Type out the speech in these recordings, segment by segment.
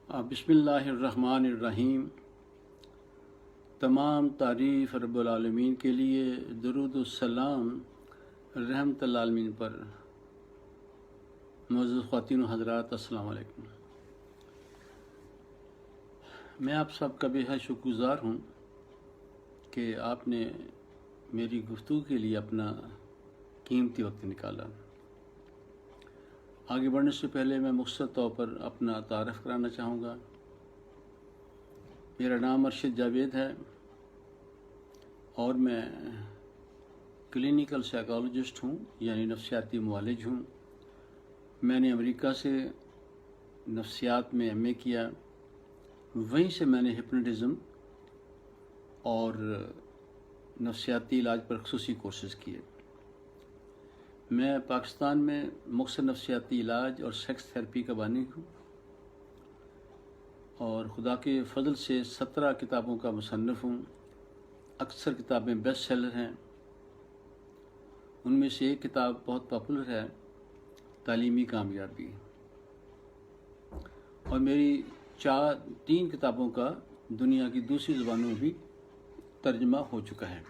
بسم اللہ الرحمن الرحیم۔ تمام تعریف رب العالمین کے لیے، درود السلام رحمت العالمین پر۔ معزز خواتین و حضرات، السلام علیکم۔ میں آپ سب کا بے حد شکر گزار ہوں کہ آپ نے میری گفتگو کے لیے اپنا قیمتی وقت نکالا۔ آگے بڑھنے سے پہلے میں مختصر طور پر اپنا تعارف کرانا چاہوں گا۔ میرا نام ارشد جاوید ہے اور میں کلینیکل سائیکالوجسٹ ہوں، یعنی نفسیاتی معالج ہوں۔ میں نے امریکہ سے نفسیات میں ایم اے کیا، وہیں سے میں نے ہپنوٹزم اور نفسیاتی علاج پر خصوصی کورسز کیے۔ میں پاکستان میں مختصر نفسیاتی علاج اور سیکس تھراپی کا بانی ہوں، اور خدا کے فضل سے 17 کتابوں کا مصنف ہوں۔ اکثر کتابیں بیسٹ سیلر ہیں۔ ان میں سے ایک کتاب بہت پاپولر ہے، تعلیمی کامیابی، اور میری 3 کتابوں کا دنیا کی دوسری زبانوں میں بھی ترجمہ ہو چکا ہے۔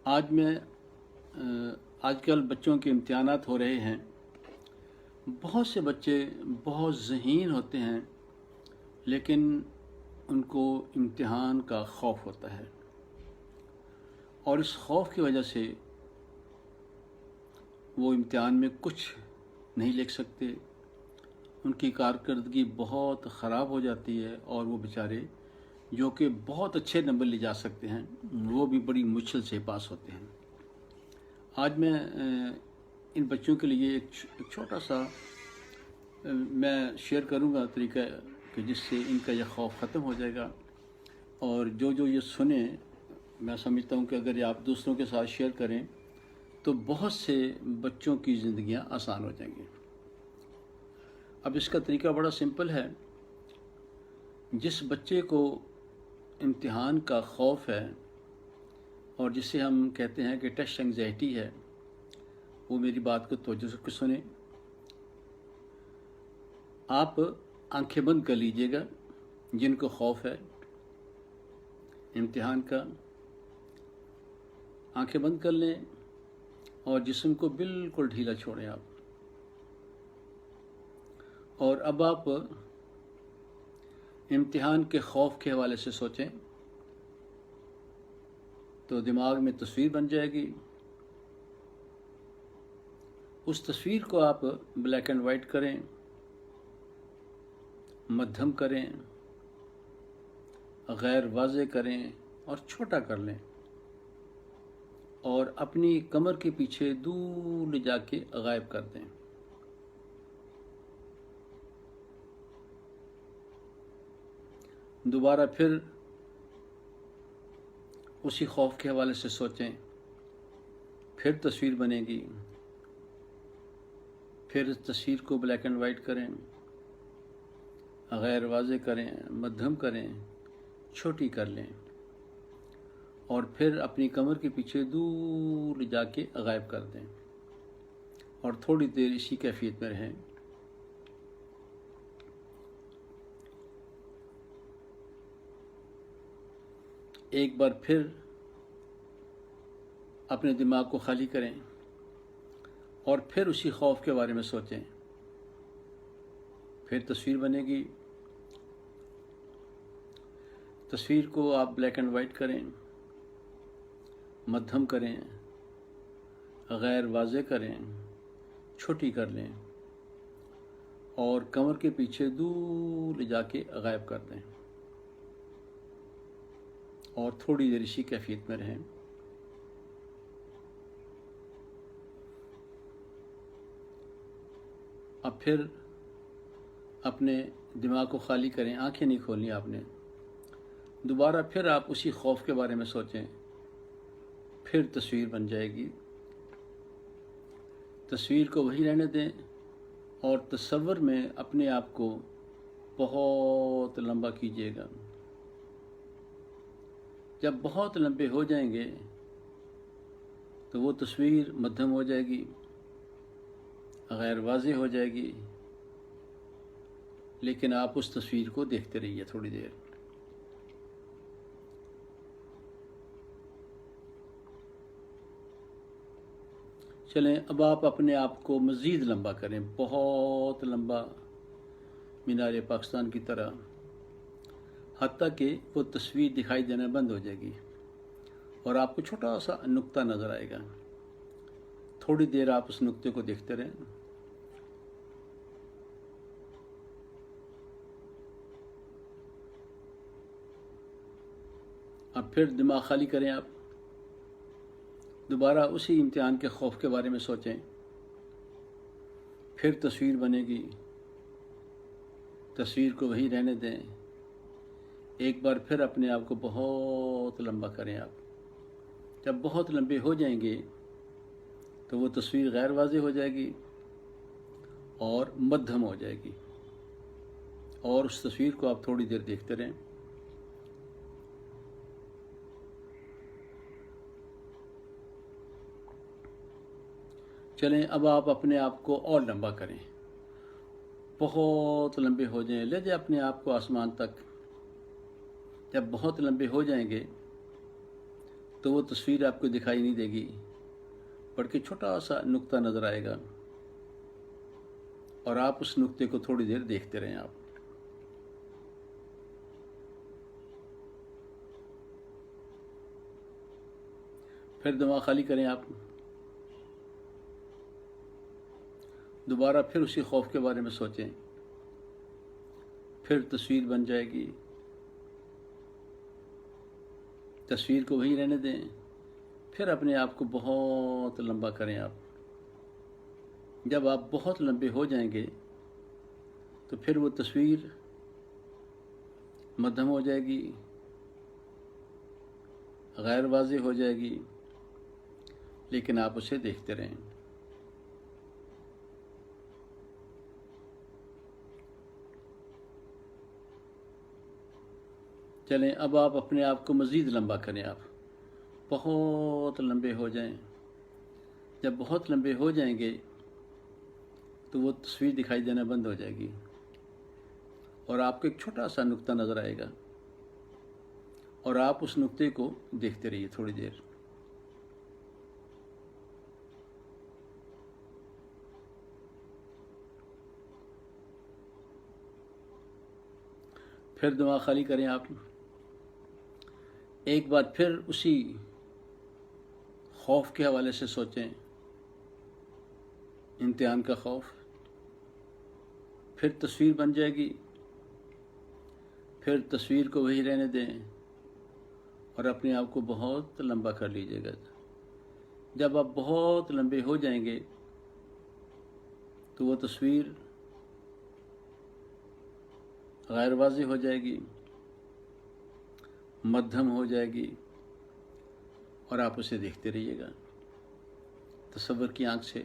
آج کل بچوں کے امتحانات ہو رہے ہیں۔ بہت سے بچے بہت ذہین ہوتے ہیں، لیکن ان کو امتحان کا خوف ہوتا ہے، اور اس خوف کی وجہ سے وہ امتحان میں کچھ نہیں لکھ سکتے۔ ان کی کارکردگی بہت خراب ہو جاتی ہے، اور وہ بیچارے جو کہ بہت اچھے نمبر لے جا سکتے ہیں، وہ بھی بڑی مشکل سے پاس ہوتے ہیں۔ آج میں ان بچوں کے لیے ایک چھوٹا سا میں شیئر کروں گا طریقہ، کہ جس سے ان کا یہ خوف ختم ہو جائے گا، اور جو یہ سنیں، میں سمجھتا ہوں کہ اگر یہ آپ دوسروں کے ساتھ شیئر کریں تو بہت سے بچوں کی زندگیاں آسان ہو جائیں گی۔ اب اس کا طریقہ بڑا سمپل ہے۔ جس بچے کو امتحان کا خوف ہے، اور جسے ہم کہتے ہیں کہ ٹیسٹ انگزائٹی ہے، وہ میری بات کو توجہ سے سنیں۔ آپ آنکھیں بند کر لیجئے گا، جن کو خوف ہے امتحان کا، آنکھیں بند کر لیں اور جسم کو بالکل ڈھیلا چھوڑیں آپ۔ اور اب آپ امتحان کے خوف کے حوالے سے سوچیں، تو دماغ میں تصویر بن جائے گی۔ اس تصویر کو آپ بلیک اینڈ وائٹ کریں، مدھم کریں، غیر واضح کریں اور چھوٹا کر لیں، اور اپنی کمر کے پیچھے دور لے جا کے غائب کر دیں۔ دوبارہ پھر اسی خوف کے حوالے سے سوچیں، پھر تصویر بنے گی، پھر اس تصویر کو بلیک اینڈ وائٹ کریں، غیر واضح کریں، مدھم کریں، چھوٹی کر لیں، اور پھر اپنی کمر کے پیچھے دور لے جا کے غائب کر دیں، اور تھوڑی دیر اسی کیفیت میں رہیں۔ ایک بار پھر اپنے دماغ کو خالی کریں، اور پھر اسی خوف کے بارے میں سوچیں۔ پھر تصویر بنے گی، تصویر کو آپ بلیک اینڈ وائٹ کریں، مدھم کریں، غیر واضح کریں، چھوٹی کر لیں، اور کمر کے پیچھے دور لے جا کے غائب کر دیں، اور تھوڑی دیر اسی کیفیت میں رہیں۔ اب پھر اپنے دماغ کو خالی کریں، آنکھیں نہیں کھولنی آپ نے۔ دوبارہ پھر آپ اسی خوف کے بارے میں سوچیں، پھر تصویر بن جائے گی۔ تصویر کو وہی رہنے دیں، اور تصور میں اپنے آپ کو بہت لمبا کیجیے گا۔ جب بہت لمبے ہو جائیں گے تو وہ تصویر مدھم ہو جائے گی، غیر واضح ہو جائے گی، لیکن آپ اس تصویر کو دیکھتے رہیے تھوڑی دیر۔ چلیں اب آپ اپنے آپ کو مزید لمبا کریں، بہت لمبا، مینار پاکستان کی طرح، حتیٰ کہ وہ تصویر دکھائی دینا بند ہو جائے گی اور آپ کو چھوٹا سا نقطہ نظر آئے گا۔ تھوڑی دیر آپ اس نقطے کو دیکھتے رہیں۔ اب پھر دماغ خالی کریں، آپ دوبارہ اسی امتحان کے خوف کے بارے میں سوچیں۔ پھر تصویر بنے گی، تصویر کو وہیں رہنے دیں۔ ایک بار پھر اپنے آپ کو بہت لمبا کریں۔ آپ جب بہت لمبے ہو جائیں گے تو وہ تصویر غیر واضح ہو جائے گی اور مدھم ہو جائے گی، اور اس تصویر کو آپ تھوڑی دیر دیکھتے رہیں۔ چلیں اب آپ اپنے آپ کو اور لمبا کریں، بہت لمبے ہو جائیں، لے جائیں اپنے آپ کو آسمان تک۔ جب بہت لمبے ہو جائیں گے تو وہ تصویر آپ کو دکھائی نہیں دے گی، بلکہ چھوٹا سا نقطہ نظر آئے گا، اور آپ اس نقطے کو تھوڑی دیر دیکھتے رہیں۔ آپ پھر دماغ خالی کریں، آپ دوبارہ پھر اسی خوف کے بارے میں سوچیں۔ پھر تصویر بن جائے گی، تصویر کو وہیں رہنے دیں۔ پھر اپنے آپ کو بہت لمبا کریں۔ آپ جب آپ بہت لمبے ہو جائیں گے تو پھر وہ تصویر مدھم ہو جائے گی، غیر واضح ہو جائے گی، لیکن آپ اسے دیکھتے رہیں۔ چلیں اب آپ اپنے آپ کو مزید لمبا کریں۔ آپ بہت لمبے ہو جائیں۔ جب بہت لمبے ہو جائیں گے تو وہ تصویر دکھائی دینا بند ہو جائے گی، اور آپ کو ایک چھوٹا سا نقطہ نظر آئے گا، اور آپ اس نقطے کو دیکھتے رہیے تھوڑی دیر۔ پھر دماغ خالی کریں۔ آپ ایک بار پھر اسی خوف کے حوالے سے سوچیں، امتحان کا خوف۔ پھر تصویر بن جائے گی، پھر تصویر کو وہیں رہنے دیں اور اپنے آپ کو بہت لمبا کر لیجیے گا۔ جب آپ بہت لمبے ہو جائیں گے تو وہ تصویر غیر واضح ہو جائے گی، مدھم ہو جائے گی، اور آپ اسے دیکھتے رہیے گا تصور کی آنکھ سے۔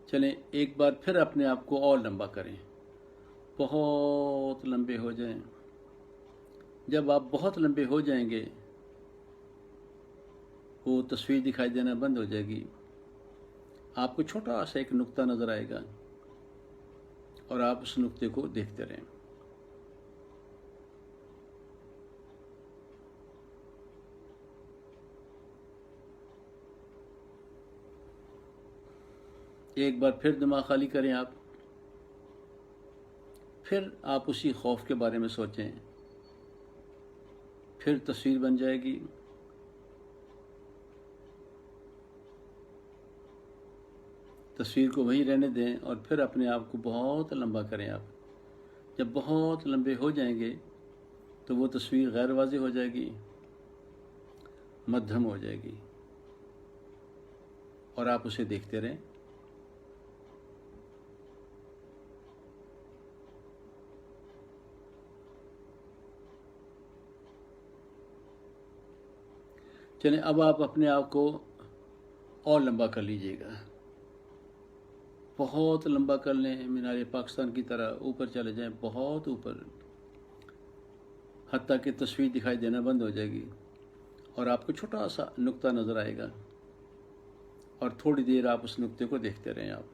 چلیں ایک بار پھر اپنے آپ کو اور لمبا کریں، بہت لمبے ہو جائیں۔ جب آپ بہت لمبے ہو جائیں گے وہ تصویر دکھائی دینا بند ہو جائے گی، آپ کو چھوٹا سا ایک نقطہ نظر آئے گا، اور آپ اس نقطے کو دیکھتے رہیں۔ ایک بار پھر دماغ خالی کریں۔ آپ پھر آپ اسی خوف کے بارے میں سوچیں۔ پھر تصویر بن جائے گی، تصویر کو وہیں رہنے دیں اور پھر اپنے آپ کو بہت لمبا کریں۔ آپ جب بہت لمبے ہو جائیں گے تو وہ تصویر غیر واضح ہو جائے گی، مدھم ہو جائے گی، اور آپ اسے دیکھتے رہیں۔ چلیں اب آپ اپنے آپ کو اور لمبا کر لیجیے گا، بہت لمبا کر لیں، مینار پاکستان کی طرح اوپر چلے جائیں، بہت اوپر، حتیٰ کہ تصویر دکھائی دینا بند ہو جائے گی۔ اور آپ کو چھوٹا سا نقطہ نظر آئے گا، اور تھوڑی دیر آپ اس نقطے کو دیکھتے رہیں آپ۔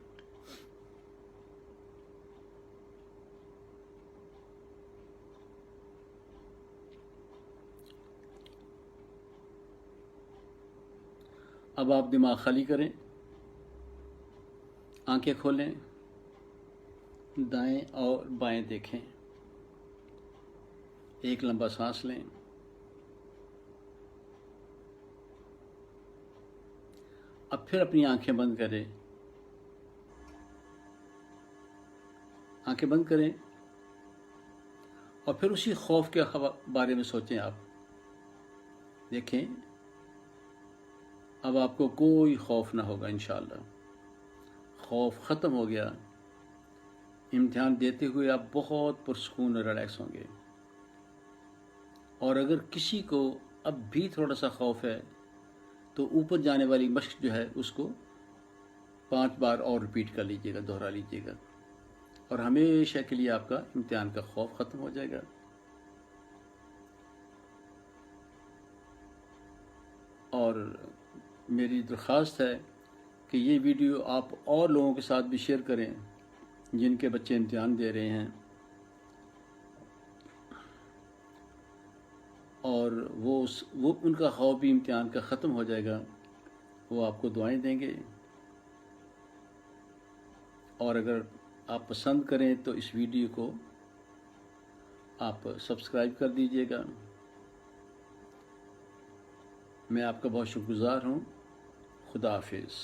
اب آپ دماغ خالی کریں، آنکھیں کھولیں، دائیں اور بائیں دیکھیں، ایک لمبا سانس لیں، اب پھر اپنی آنکھیں بند کریں، آنکھیں بند کریں، اور پھر اسی خوف کے بارے میں سوچیں آپ۔ دیکھیں اب آپ کو کوئی خوف نہ ہوگا انشاءاللہ، خوف ختم ہو گیا۔ امتحان دیتے ہوئے آپ بہت پرسکون اور ریلیکس ہوں گے۔ اور اگر کسی کو اب بھی تھوڑا سا خوف ہے تو اوپر جانے والی مشق جو ہے اس کو 5 بار اور ریپیٹ کر لیجئے گا، دہرا لیجئے گا، اور ہمیشہ کے لیے آپ کا امتحان کا خوف ختم ہو جائے گا۔ اور میری درخواست ہے کہ یہ ویڈیو آپ اور لوگوں کے ساتھ بھی شیئر کریں جن کے بچے امتحان دے رہے ہیں، اور وہ ان کا خوف بھی امتحان کا ختم ہو جائے گا، وہ آپ کو دعائیں دیں گے۔ اور اگر آپ پسند کریں تو اس ویڈیو کو آپ سبسکرائب کر دیجئے گا۔ میں آپ کا بہت شکر گزار ہوں۔ خدا حافظ۔